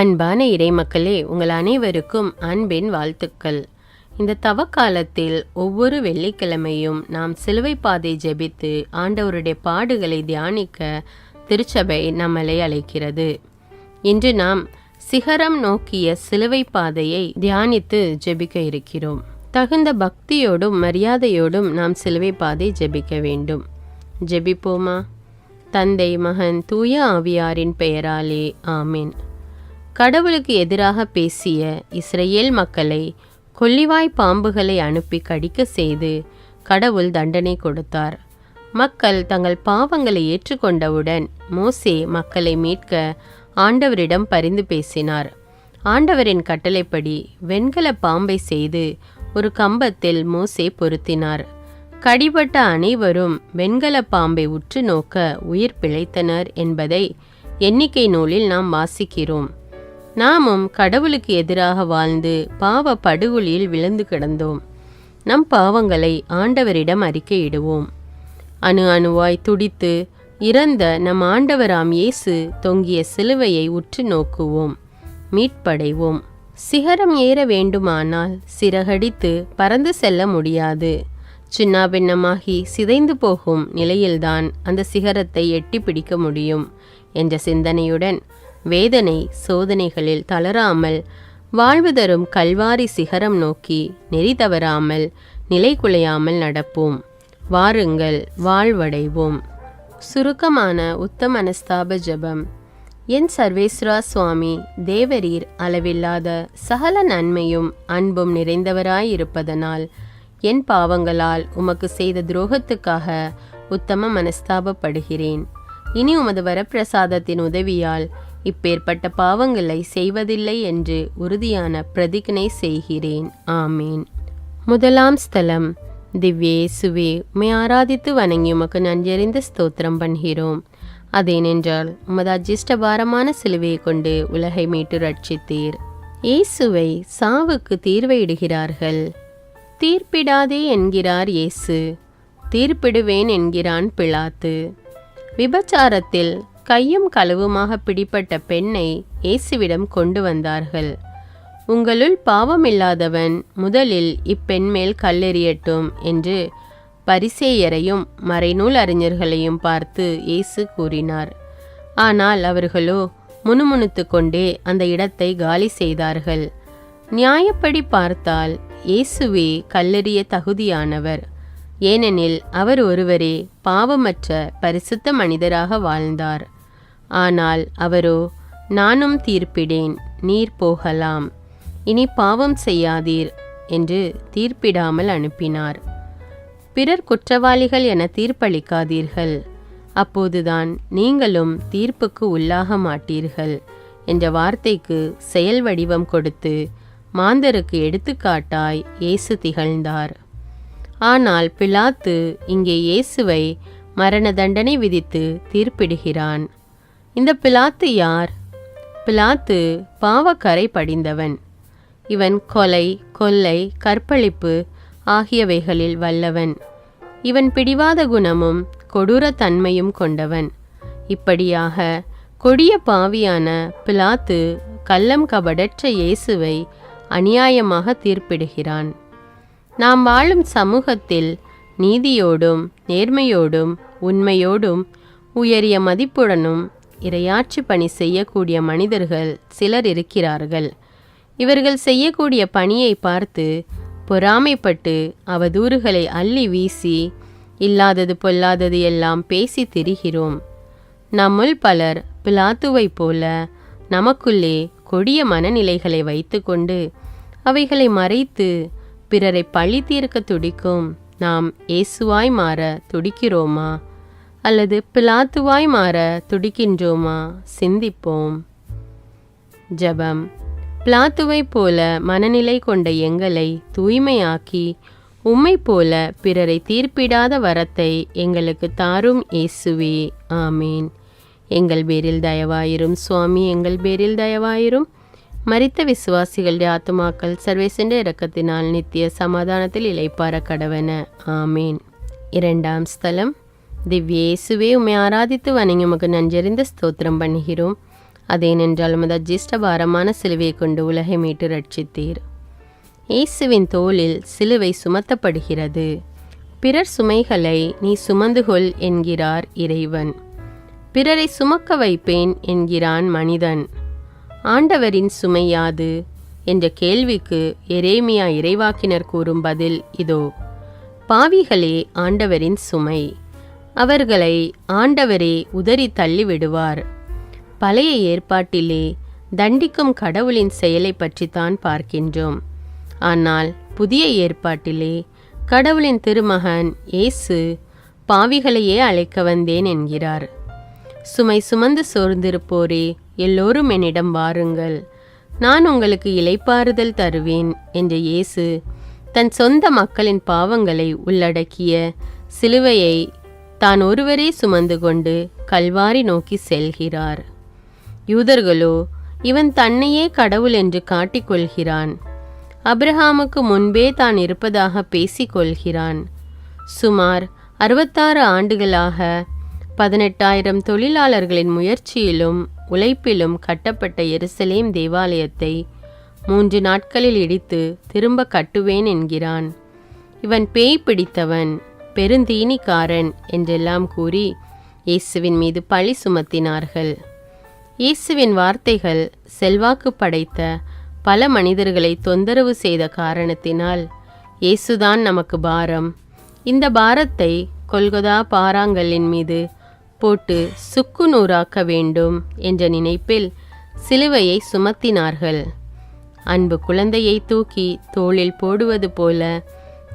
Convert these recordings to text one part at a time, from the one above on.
அன்பான இறைமக்களே, உங்கள் அனைவருக்கும் அன்பின் வாழ்த்துக்கள். இந்த தவக்காலத்தில் ஒவ்வொரு வெள்ளிக்கிழமையும் நாம் சிலுவை பாதை ஜெபித்து ஆண்டவருடைய பாடுகளை தியானிக்க திருச்சபை நம்மளை அழைக்கிறது. இன்று நாம் சிகரம் நோக்கிய சிலுவை பாதையை தியானித்து ஜெபிக்க இருக்கிறோம். தகுந்த பக்தியோடும் மரியாதையோடும் நாம் சிலுவை பாதை ஜெபிக்க வேண்டும். ஜெபிப்போமா? தந்தை, மகன், தூய ஆவியாரின் பெயராலே ஆமீன். கடவுளுக்கு எதிராக பேசிய இஸ்ரேல் மக்களை கொள்ளிவாய் பாம்புகளை அனுப்பி கடிக்க செய்து கடவுள் தண்டனை கொடுத்தார். மக்கள் தங்கள் பாவங்களை ஏற்றுக்கொண்டவுடன் மோசே மக்களை மீட்க ஆண்டவரிடம் பரிந்து பேசினார். ஆண்டவரின் கட்டளைப்படி வெண்கல பாம்பை செய்து ஒரு கம்பத்தில் மோசே பொருத்தினார். கடிபட்ட அனைவரும் வெண்கல பாம்பை உற்று நோக்க உயிர் பிழைத்தனர் என்பதை எண்ணிக்கை நூலில் நாம் வாசிக்கிறோம். நாமும் கடவுளுக்கு எதிராக வாழ்ந்து பாவ படுகொலியில் விழுந்து கிடந்தோம். நம் பாவங்களை ஆண்டவரிடம் அறிக்கையிடுவோம். அணு அணுவாய் துடித்து இறந்த நம் ஆண்டவராம் இயேசு தொங்கிய சிலுவையை உற்று நோக்குவோம், மீட்படைவோம். சிகரம் ஏற வேண்டுமானால் சிறகடித்து பறந்து செல்ல முடியாது. சின்னாபின்னமாகி சிதைந்து போகும் நிலையில்தான் அந்த சிகரத்தை எட்டி பிடிக்க முடியும் என்ற சிந்தனையுடன் வேதனை சோதனைகளில் தளராமல் வாழ்வு தரும் கல்வாரி சிகரம் நோக்கி நெறி தவறாமல் நிலை குலையாமல் நடப்போம். வாருங்கள், வாழ்வடைவோம். சுருக்கமான உத்தம மனஸ்தாப ஜெபம். என் சர்வேஸ்வரா சுவாமி, தேவரீர் அளவில்லாத சகல நன்மையும் அன்பும் நிறைந்தவராயிருப்பதனால் என் பாவங்களால் உமக்கு செய்த துரோகத்துக்காக உத்தம மனஸ்தாபப்படுகிறேன். இனி உமது வரப்பிரசாதத்தின் உதவியால் இப்பேற்பட்ட பாவங்களை செய்வதில்லை என்று உறுதியான பிரதிஜ்ஞை செய்கிறேன். ஆமீன். முதலாம் ஸ்தலம். திவ்ய இயேசுவே, உம்மை ஆராதித்து வணங்கி உமக்கு நன்றியறிந்த ஸ்தோத்திரம் பண்ணுகிறோம். அதேனென்றால் உமது அஜிஷ்டபாரமான சிலுவையை கொண்டு உலகை மீட்டு ரட்சித்தீர். இயேசுவை சாவுக்கு தீர்வையிடுகிறார்கள். தீர்ப்பிடாதே என்கிறார் இயேசு, தீர்ப்பிடுவேன் என்கிறான் பிலாத்து. விபச்சாரத்தில் கையும் களவுமாக பிடிப்பட்ட பெண்ணை இயேசுவிடம் கொண்டு வந்தார்கள். உங்களுள் பாவமில்லாதவன் முதலில் இப்பெண் மேல் கல்லெறியட்டும் என்று பரிசேயரையும் மறைநூல் அறிஞர்களையும் பார்த்து இயேசு கூறினார். ஆனால் அவர்களோ முணுமுணுத்து கொண்டே அந்த இடத்தை காலி செய்தார்கள். நியாயப்படி பார்த்தால் இயேசுவே கல்லெறிய தகுதியானவர். ஏனெனில் அவர் ஒருவரே பாவமற்ற பரிசுத்த மனிதராக வாழ்ந்தார். ஆனால் அவரோ, நானும் தீர்ப்பிடேன், நீர் போகலாம், இனி பாவம் செய்யாதீர் என்று தீர்ப்பிடாமல் அனுப்பினார். பிறர் குற்றவாளிகள் என தீர்ப்பளிக்காதீர்கள், அப்போதுதான் நீங்களும் தீர்ப்புக்கு உள்ளாக மாட்டீர்கள் என்ற வார்த்தைக்கு செயல் வடிவம் கொடுத்து மாந்தருக்கு எடுத்துக்காட்டாய் இயேசு திகழ்ந்தார். ஆனால் பிலாத்து இங்கே இயேசுவை மரண தண்டனை விதித்து தீர்ப்பிடுகிறான். இந்த பிலாத்து யார்? பிலாத்து பாவக்கரை படிந்தவன். இவன் கொலை, கொள்ளை, கற்பழிப்பு ஆகியவைகளில் வல்லவன். இவன் பிடிவாத குணமும் கொடூர தன்மையும் கொண்டவன். இப்படியாக கொடிய பாவியான பிலாத்து கள்ளம் கபடற்ற இயேசுவை அநியாயமாக தீர்ப்பிடுகிறான். நாம் வாழும் சமூகத்தில் நீதியோடும் நேர்மையோடும் உண்மையோடும் உயரிய மதிப்புடனும் இறையாட்சி பணி செய்யக்கூடிய மனிதர்கள் சிலர் இருக்கிறார்கள். இவர்கள் செய்யக்கூடிய பணியை பார்த்து பொறாமைப்பட்டு அவதூறுகளை அள்ளி வீசி இல்லாதது பொல்லாதது எல்லாம் பேசி திரிகிறோம். நம்முள் பலர் பிலாத்துவை போல நமக்குள்ளே கொடிய மனநிலைகளை வைத்துக்கொண்டு அவைகளை மறைத்து பிறரை பழி தீர்க்க துடிக்கும் நாம் இயேசுவாய் மாற துடிக்கிறோமா அல்லது பிலாத்துவாய் மாற துடிக்கின்றோமா? சிந்திப்போம். ஜெபம். பிலாத்துவை போல மனநிலை கொண்ட எங்களை தூய்மையாக்கி உம்மை போல பிறரை தீர்ப்பிடாத வரத்தை எங்களுக்கு தாரும் இயேசுவே. ஆமீன். எங்கள் பேரில் தயவாயிரும் சுவாமி, எங்கள் பேரில் தயவாயிரும். மரித்த விசுவாசிகளுடைய ஆத்துமாக்கள் சர்வேசண்ட இரக்கத்தினால் நித்திய சமாதானத்தில் இளைப்பார கடவன. ஆமீன். இரண்டாம் ஸ்தலம். திவ்ய இயேசுவே, உம்மை ஆராதித்து வணங்கி உமக்கு நன்றியறிந்த ஸ்தோத்திரம் பண்ணுகிறோம். அதேனென்றால் உமது அஜ்ஜிஷ்ட பாரமான சிலுவையை கொண்டு உலகை மீட்டு ரட்சித்தீர். இயேசுவின் தோளில் சிலுவை சுமத்தப்படுகிறது. பிறர் சுமைகளை நீ சுமந்துகொள் என்கிறார் இறைவன். பிறரை சுமக்க வைப்பேன் என்கிறான் மனிதன். ஆண்டவரின் சுமை யாது என்ற கேள்விக்கு எரேமியா இறைவாக்கினர் கூறும் பதில் இதோ: பாவிகளே ஆண்டவரின் சுமை, அவர்களை ஆண்டவரே உதறி தள்ளிவிடுவார். பழைய ஏற்பாட்டிலே தண்டிக்கும் கடவுளின் செயலை பற்றித்தான் பார்க்கின்றோம். ஆனால் புதிய ஏற்பாட்டிலே கடவுளின் திருமகன் இயேசு பாவிகளையே அழைக்க வந்தேன் என்கிறார். சுமை சுமந்து சோர்ந்திருப்போரே, எல்லோரும் என்னிடம் வாருங்கள், நான் உங்களுக்கு இளைப்பாறுதல் தருவேன் என்ற இயேசு தன் சொந்த மக்களின் பாவங்களை உள்ளடக்கிய சிலுவையை தான் ஒருவரே சுமந்து கொண்டு கல்வாரி நோக்கி செல்கிறார். யூதர்களோ இவன் தன்னையே கடவுள் என்று காட்டிக்கொள்கிறான். அப்ரஹாமுக்கு முன்பே தான் இருப்பதாக பேசிக்கொள்கிறான். சுமார் 66 ஆண்டுகளாக 18,000 தொழிலாளர்களின் முயற்சியிலும் உழைப்பிலும் கட்டப்பட்ட எருசலேம் தேவாலயத்தை 3 நாட்களில் இடித்து திரும்ப கட்டுவேன் என்கிறான். இவன் பேய் பிடித்தவன், பெருந்தீனிக்காரன் என்றெல்லாம் கூறி இயேசுவின் மீது பழி சுமத்தினார்கள். இயேசுவின் வார்த்தைகள் செல்வாக்கு படைத்த பல மனிதர்களை தொந்தரவு செய்த காரணத்தினால் இயேசுதான் நமக்கு பாரம், இந்த பாரத்தை கொல்கொதா பாறாங்கல்லின் மீது போட்டு சுக்கு நூறாக்க வேண்டும் என்ற நினைப்பில் சிலுவையை சுமத்தினார்கள். அன்பு குழந்தையை தூக்கி தோளில் போடுவது போல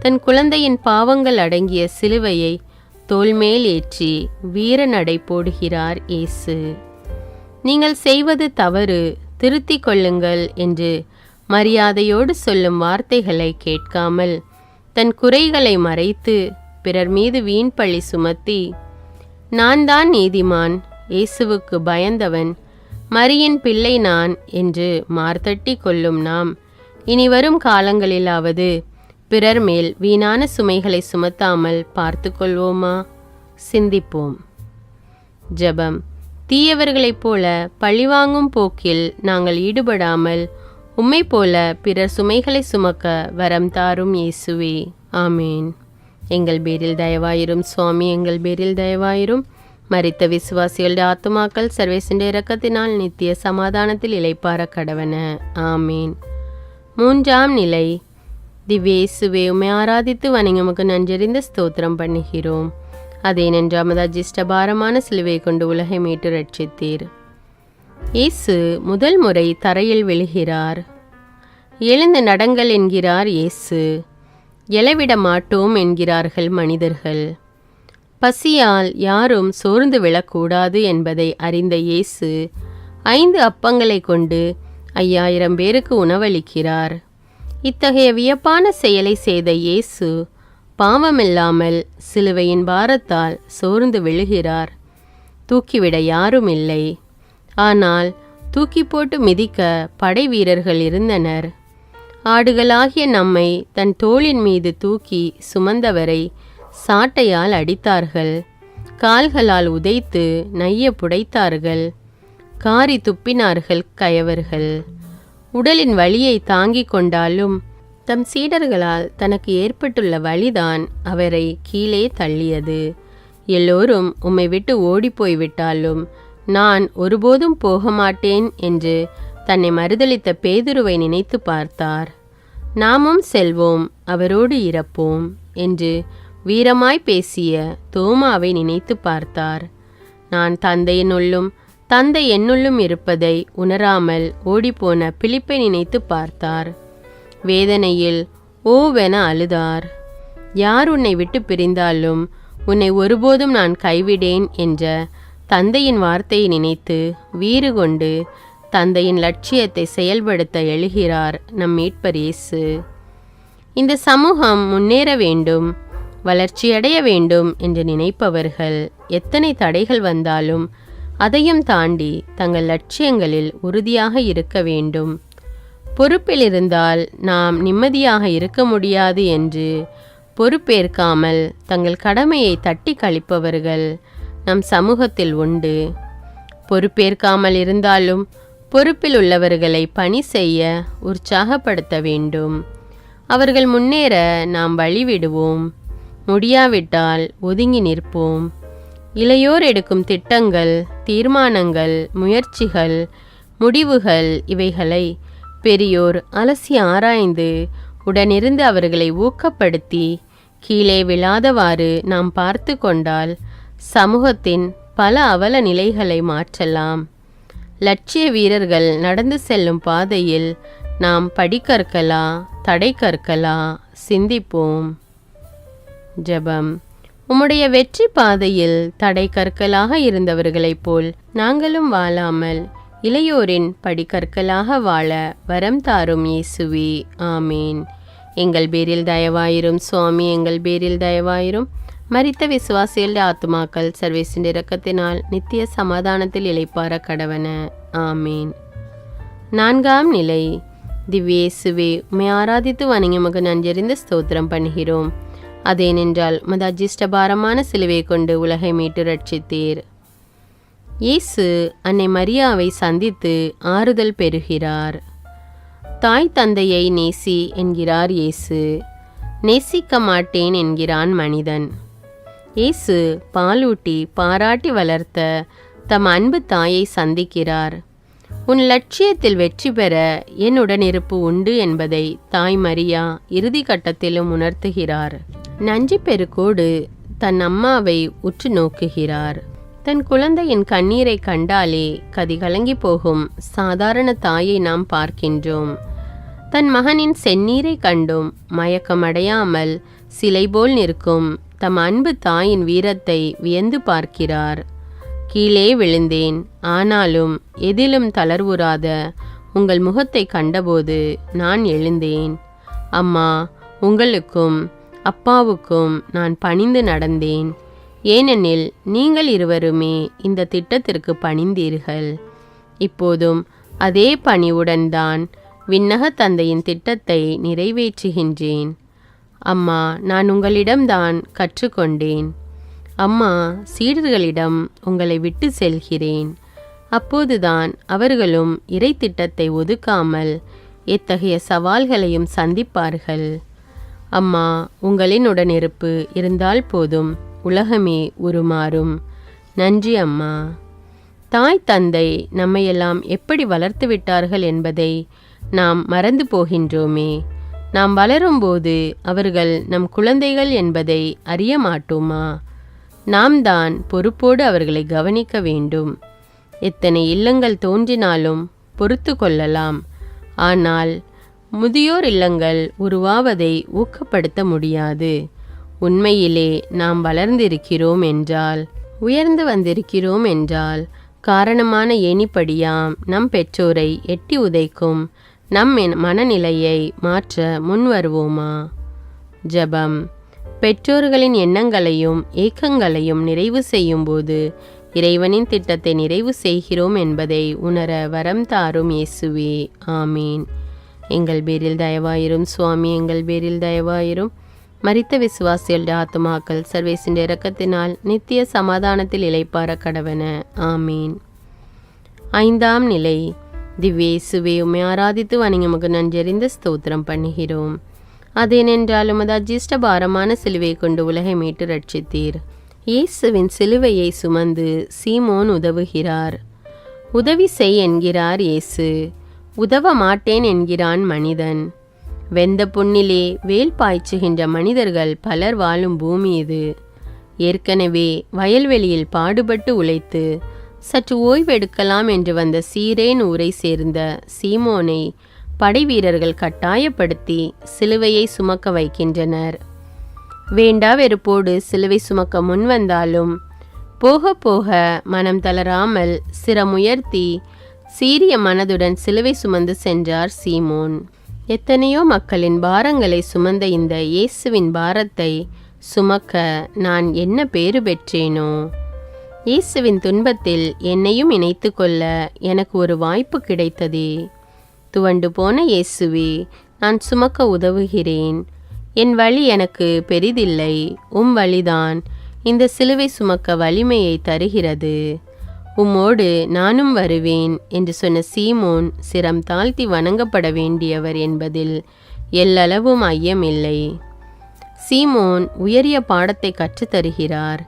தன் குழந்தையின் பாவங்கள் அடங்கிய சிலுவையை தோள்மேல் ஏற்றி வீர நடை போடுகிறார் இயேசு. நீங்கள் செய்வது தவறு, திருத்திக் கொள்ளுங்கள் என்று மரியாதையோடு சொல்லும் வார்த்தைகளை கேட்காமல் தன் குறைகளை மறைத்து பிறர் மீது வீண் பழி சுமத்தி நான் தான் நீதிமான், இயேசுவுக்கு பயந்தவன், மரியின் பிள்ளை நான் என்று மார்த்தட்டி கொள்ளும் நாம் இனி வரும் காலங்களிலாவது பிறர் மேல் வீணான சுமைகளை சுமத்தாமல் பார்த்து கொள்வோமா? சிந்திப்போம். ஜெபம். தீயவர்களைப் போல பழிவாங்கும் போக்கில் நாங்கள் ஈடுபடாமல் உம்மை போல பிறர் சுமைகளை சுமக்க வரம் தாரும் இயேசுவே. ஆமேன். எங்கள் பேரில் தயவாயிரும் சுவாமி, எங்கள் பேரில் தயவாயிரும். மரித்த விசுவாசிகளுடைய ஆத்துமாக்கள் சர்வேசின் இரக்கத்தினால் நித்திய சமாதானத்தில் இளைப்பார கடவன. ஆமேன். 3ஆம் நிலை. திவ்யேசுவே, உம்மை ஆராதித்து வணங்கி உமக்கு நன்றறிந்த ஸ்தோத்திரம் பண்ணுகிறோம். அதேனென்றால் உமது அஜ்ஜிஷ்ட பாரமான சிலுவையை கொண்டு உலகை மீட்டு ரட்சித்தீர். இயேசு முதல் முறை தரையில் விழுகிறார். எழுந்து நடங்கள் என்கிறார் இயேசு. எழவிட மாட்டோம் என்கிறார்கள் மனிதர்கள். பசியால் யாரும் சோர்ந்து விழக்கூடாது என்பதை அறிந்த இயேசு 5 அப்பங்களை கொண்டு 5000 பேருக்கு உணவளிக்கிறார். இத்தகைய வியப்பான செயலை செய்த இயேசு பாவமில்லாமல் சிலுவையின் பாரத்தால் சோர்ந்து விழுகிறார். தூக்கிவிட யாரும் இல்லை. ஆனால் தூக்கி போட்டு மிதிக்க படை வீரர்கள் இருந்தனர். ஆடுகளாகிய நம்மை தன் தோளின் மீது தூக்கி சுமந்தவரை சாட்டையால் அடித்தார்கள், கால்களால் உதைத்து நைய புடைத்தார்கள், காரி துப்பினார்கள் கயவர்கள். உடலின் வலியை தாங்கிக் கொண்டாலும் தம் சீடர்களால் தனக்கு ஏற்பட்டுள்ள வலிதான் அவரை கீழே தள்ளியது. எல்லோரும் உம்மை விட்டு ஓடிப்போய் விட்டாலும் நான் ஒருபோதும் போக மாட்டேன் என்று தன்னை மறுதலித்த பேதுருவை நினைத்து பார்த்தார். நாமும் செல்வோம், அவரோடு இறப்போம் என்று வீரமாய் பேசிய தோமாவை நினைத்து பார்த்தார். நான் தந்தையினுள்ளும் தந்தை என்னுள்ளும் இருப்பதை உணராமல் ஓடிப்போன பிலிப்பை நினைத்து பார்த்தார். வேதனையில் ஓவென அழுதார். யார் உன்னை விட்டு பிரிந்தாலும் உன்னை ஒருபோதும் நான் கைவிடேன் என்ற தந்தையின் வார்த்தையை நினைத்து வீறு கொண்டு தந்தையின் லட்சியத்தை செயல்படுத்த எழுகிறார் நம் மீட்பர் இயேசு. இந்த சமூகம் முன்னேற வேண்டும், வளர்ச்சியடைய வேண்டும் என்று நினைப்பவர்கள் எத்தனை தடைகள் வந்தாலும் அதையும் தாண்டி தங்கள் லட்சியங்களில் உறுதியாக இருக்க வேண்டும். பொறுப்பில் இருந்தால் நாம் நிம்மதியாக இருக்க முடியாது என்று பொறுப்பேற்காமல் தங்கள் கடமையை தட்டி கழிப்பவர்கள் நம் சமூகத்தில் உண்டு. பொறுப்பேற்காமல் இருந்தாலும் பொறுப்பில் உள்ளவர்களை பணி செய்ய உற்சாகப்படுத்த வேண்டும். அவர்கள் முன்னேற நாம் வழிவிடுவோம். முடியாவிட்டால் ஒதுங்கி நிற்போம். இளையோர் எடுக்கும் திட்டங்கள், தீர்மானங்கள், முயற்சிகள், முடிவுகள் இவைகளை பெரியோர் அலசி ஆராய்ந்து உடனிருந்து அவர்களை ஊக்கப்படுத்தி கீழே விழாதவாறு நாம் பார்த்து கொண்டால் சமூகத்தின் பல அவல நிலைகளை மாற்றலாம். லட்சிய வீரர்கள் நடந்து செல்லும் பாதையில் நாம் படிக்கற்களா, தடை கற்களா? சிந்திப்போம். ஜெபம். உம்முடைய வெற்றி பாதையில் தடை கற்களாக இருந்தவர்களைப் போல் நாங்களும் வாழாமல் இளையோரின் படிக்கற்களாக வாழ வரம் தாரும் இயேசுவே. ஆமீன். எங்கள் பேரில் தயவாயிரும் சுவாமி, எங்கள் பேரில் தயவாயிரும். மரித்த விசுவாசிகளுடைய ஆத்துமாக்கள் சர்வேசின் இரக்கத்தினால் நித்திய சமாதானத்தில் இளைப்பார கடவன. ஆமீன். 4ஆம் நிலை. திவ்யேசுவே, உம்மை ஆராதித்து வணங்கி உமக்கு நன்றறிந்து ஸ்தோத்திரம் பண்ணுகிறோம். அதேனென்றால் உமது அஜிஷ்டபாரமான சிலுவை கொண்டு உலகை மீட்டு ரட்சித்தீர். இயேசு அன்னை மரியாவை சந்தித்து ஆறுதல் பெறுகிறார். தாய் தந்தையை நேசி என்கிறார் இயேசு. நேசிக்க மாட்டேன் என்கிறான் மனிதன். இயேசு பாலூட்டி பாராட்டி வளர்த்த தம் அன்பு தாயை சந்திக்கிறார். உன் லட்சியத்தில் வெற்றி பெற என் உடனிருப்பு உண்டு என்பதை தாய் மரியா இறுதி கட்டத்திலும் உணர்த்துகிறார். நன்றி பெருக்கோடு தன் அம்மாவை உற்று நோக்குகிறார். தன் குழந்தையின் கண்ணீரை கண்டாலே கதி கலங்கி போகும் சாதாரண தாயை நாம் பார்க்கின்றோம். தன் மகனின் செந்நீரை கண்டும் மயக்கமடையாமல் சிலை போல் நிற்கும் தம் அன்பு தாயின் வீரத்தை வியந்து பார்க்கிறார். கீழே விழுந்தேன், ஆனாலும் எதிலும் தளர்வுறாத உங்கள் முகத்தை கண்டபோது நான் எழுந்தேன். அம்மா, உங்களுக்கும் அப்பாவுக்கும் நான் பணிந்து நடந்தேன். ஏனெனில் நீங்கள் இருவருமே இந்த திட்டத்திற்கு பணிந்தீர்கள். இப்போதும் அதே பணிவுடன் தான் விண்ணக தந்தையின் திட்டத்தை நிறைவேற்றுகின்றேன். அம்மா, நான் உங்களிடம்தான் கற்றுக்கொண்டேன். அம்மா, சீடர்களிடம் உங்களை விட்டு செல்கிறேன். அப்போதுதான் அவர்களும் இறை திட்டத்தை ஒதுக்காமல் எத்தகைய சவால்களையும் சந்திப்பார்கள். அம்மா, உங்களின் உடனிருப்பு இருந்தால் போதும், உலகமே உருமாறும். நன்றி அம்மா. தாய் தந்தை நம்மையெல்லாம் எப்படி வளர்த்து விட்டார்கள் என்பதை நாம் மறந்து போகின்றோமே. நாம் வளரும்போது அவர்கள் நம் குழந்தைகள் என்பதை அறிய மாட்டோமா? நாம் தான் பொறுப்போடு அவர்களை கவனிக்க வேண்டும். எத்தனை இல்லங்கள் தோன்றினாலும் பொறுத்து கொள்ளலாம். ஆனால் முதியோர் இல்லங்கள் உருவாவதை ஊக்கப்படுத்த முடியாது. உண்மையிலே நாம் வளர்ந்திருக்கிறோம் என்றால், உயர்ந்து வந்திருக்கிறோம் என்றால், காரணமான ஏணிப்படியாம் நம் பெற்றோரை எட்டி உதைக்கும் நம் மனநிலையை மாற்ற முன் வருவோமா? ஜெபம். பெற்றோர்களின் எண்ணங்களையும் ஏக்கங்களையும் நிறைவு செய்யும்போது இறைவனின் திட்டத்தை நிறைவு செய்கிறோம் என்பதை உணர வரம் தாரும் இயேசுவே. ஆமீன். எங்கள் பேரில் தயவாயிரும் சுவாமி, எங்கள் பேரில் தயவாயிரும். மரித்த விசுவாசிகளுடைய ஆத்துமாக்கள் சர்வேசின் இரக்கத்தினால் நித்திய சமாதானத்தில் இளைப்பார கடவன. ஆமீன். 5ஆம் நிலை. திவ்யேசுவே, உம்மை ஆராதித்து வணங்கி உமக்கு நன்றறிந்து ஸ்தோத்திரம் பண்ணுகிறோம். அதேனென்றால் உமது அஜிஷ்ட பாரமான சிலுவை கொண்டு உலகை மீட்டு ரட்சித்தீர். இயேசுவின் சிலுவையை சுமந்து சீமோன் உதவுகிறார். உதவி செய் என்கிறார் இயேசு. உதவ மாட்டேன் என்கிறான் மனிதன். வெந்த புண்ணிலே வேல் பாய்ச்சுகின்ற மனிதர்கள் பலர் வாழும் பூமி இது. ஏற்கனவே வயல்வெளியில் பாடுபட்டு உழைத்து சற்று ஓய்வெடுக்கலாம் என்று வந்த சீரேன் ஊரை சேர்ந்த சீமோனை படை வீரர்கள் கட்டாயப்படுத்தி சிலுவையை சுமக்க வைக்கின்றனர். வேண்டா வெறுப்போடு சிலுவை சுமக்க முன்வந்தாலும் போக போக மனம் தளராமல் சிரமுயர்த்தி சீரிய மனதுடன் சிலுவை சுமந்து சென்றார் சீமோன். எத்தனையோ மக்களின் பாரங்களை சுமந்த இந்த இயேசுவின் பாரத்தை சுமக்க நான் என்ன பேறு பெற்றேனோ! இயேசுவின் துன்பத்தில் என்னையும் இணைத்து கொள்ள எனக்கு ஒரு வாய்ப்பு கிடைத்ததே. துவண்டு போன இயேசுவே, நான் சுமக்க உதவுகிறேன். என் வழி எனக்கு பெரிதில்லை, உம் வழிதான் இந்த சிலுவை சுமக்க வலிமையை தருகிறது. உம்மோடு நானும் வருவேன் என்று சொன்ன சீமோன் சிரம் தாழ்த்தி வணங்கப்பட வேண்டியவர் என்பதில் எல்லளவும் ஐயமில்லை. சீமோன் உயரிய பாடத்தை கற்றுத்தருகிறார்.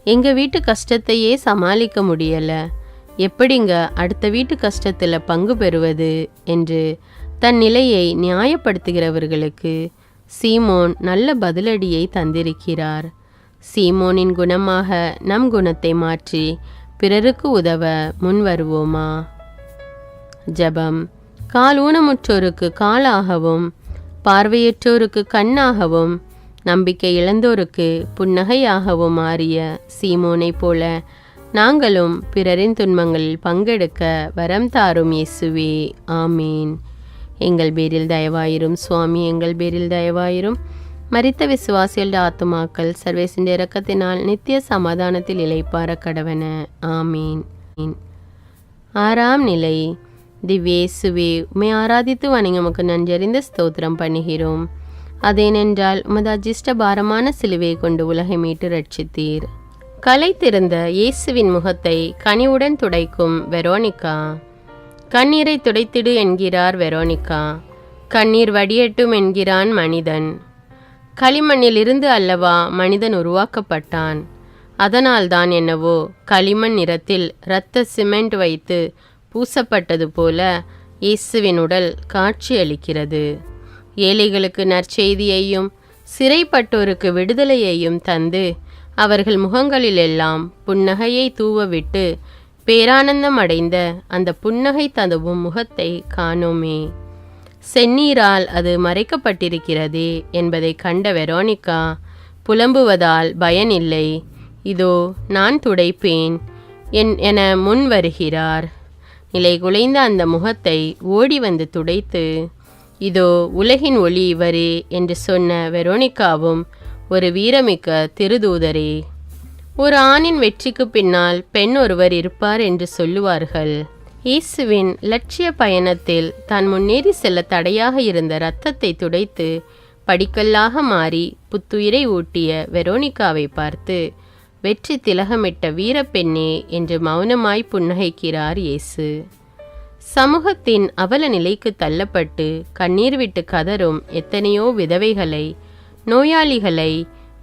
எங்கள் வீட்டு கஷ்டத்தையே சமாளிக்க முடியல, எப்படிங்க அடுத்த வீட்டு கஷ்டத்தில் பங்கு பெறுவது என்று தன் நிலையை நியாயப்படுத்துகிறவர்களுக்கு சீமோன் நல்ல பதிலடியை தந்திருக்கிறார். சீமோனின் குணமாக நம் குணத்தை மாற்றி பிறருக்கு உதவ முன் வருவோமா? ஜெபம். கால் ஊனமுற்றோருக்கு காலாகவும், பார்வையற்றோருக்கு கண்ணாகவும், நம்பிக்கை இழந்தோருக்கு புன்னகையாகவும் மாறிய சீமோனைப் போல நாங்களும் பிறரின் துன்பங்களில் பங்கெடுக்க வரம் தாரும் இயேசுவே. ஆமீன். எங்கள் பேரில் தயவாயிரும் சுவாமி, எங்கள் பேரில் தயவாயிரும். மரித்த விசுவாசிகள் ஆத்துமாக்கள் சர்வேசின் இரக்கத்தினால் நித்திய சமாதானத்தில் இளைப்பார கடவன. ஆமீன். 6ஆம் நிலை. திவ்யேசுவே, உம்மை ஆராதித்து வணங்கி உமக்கு நன்றறிந்த ஸ்தோத்திரம் பண்ணுகிறோம். அதேனென்றால் உமது அஜிஷ்ட பாரமான சிலுவை கொண்டு உலகை மீட்டு ரட்சித்தீர். களைத்திருந்த இயேசுவின் முகத்தை கனிவுடன் துடைக்கும் வெரோனிகா. கண்ணீரை துடைத்திடு என்கிறார் வெரோனிகா. கண்ணீர் வடியட்டும் என்கிறான் மனிதன். களிமண்ணிலிருந்து அல்லவா மனிதன் உருவாக்கப்பட்டான். அதனால்தான் என்னவோ களிமண் நிறத்தில் இரத்த சிமெண்ட் வைத்து பூசப்பட்டது போல இயேசுவின் உடல் காட்சியளிக்கிறது. ஏழைகளுக்கு நற்செய்தியையும் சிறைப்பட்டோருக்கு விடுதலையையும் தந்து அவர்கள் முகங்களிலெல்லாம் புன்னகையை தூவவிட்டு பேரானந்தம் அடைந்த அந்த புன்னகை ததுவும் முகத்தை காணோமே. செந்நீரால் அது மறைக்கப்பட்டிருக்கிறதே என்பதை கண்ட வெரோனிகா புலம்புவதால் பயனில்லை, இதோ நான் துடைப்பேன் என முன் வருகிறார். நிலை குலைந்த அந்த முகத்தை ஓடி வந்து துடைத்து, இதோ உலகின் ஒளி இவரே என்று சொன்ன வெரோனிகாவும் ஒரு வீரமிக்க திருதூதரே. ஒரு ஆணின் வெற்றிக்கு பின்னால் பெண் ஒருவர் இருப்பார் என்று சொல்லுவார்கள். இயேசுவின் லட்சிய பயணத்தில் தான் முன்னேறி செல்ல தடையாக இருந்த இரத்தத்தை துடைத்து படிக்கல்லாக மாறி புத்துயிரை ஊட்டிய வெரோனிகாவை பார்த்து, வெற்றி திலகமிட்ட வீரப்பெண்ணே என்று மௌனமாய் புன்னகைக்கிறார் இயேசு. சமூகத்தின் அவல நிலைக்கு தள்ளப்பட்டு கண்ணீர் விட்டு கதறும் எத்தனையோ விதவைகளை, நோயாளிகளை,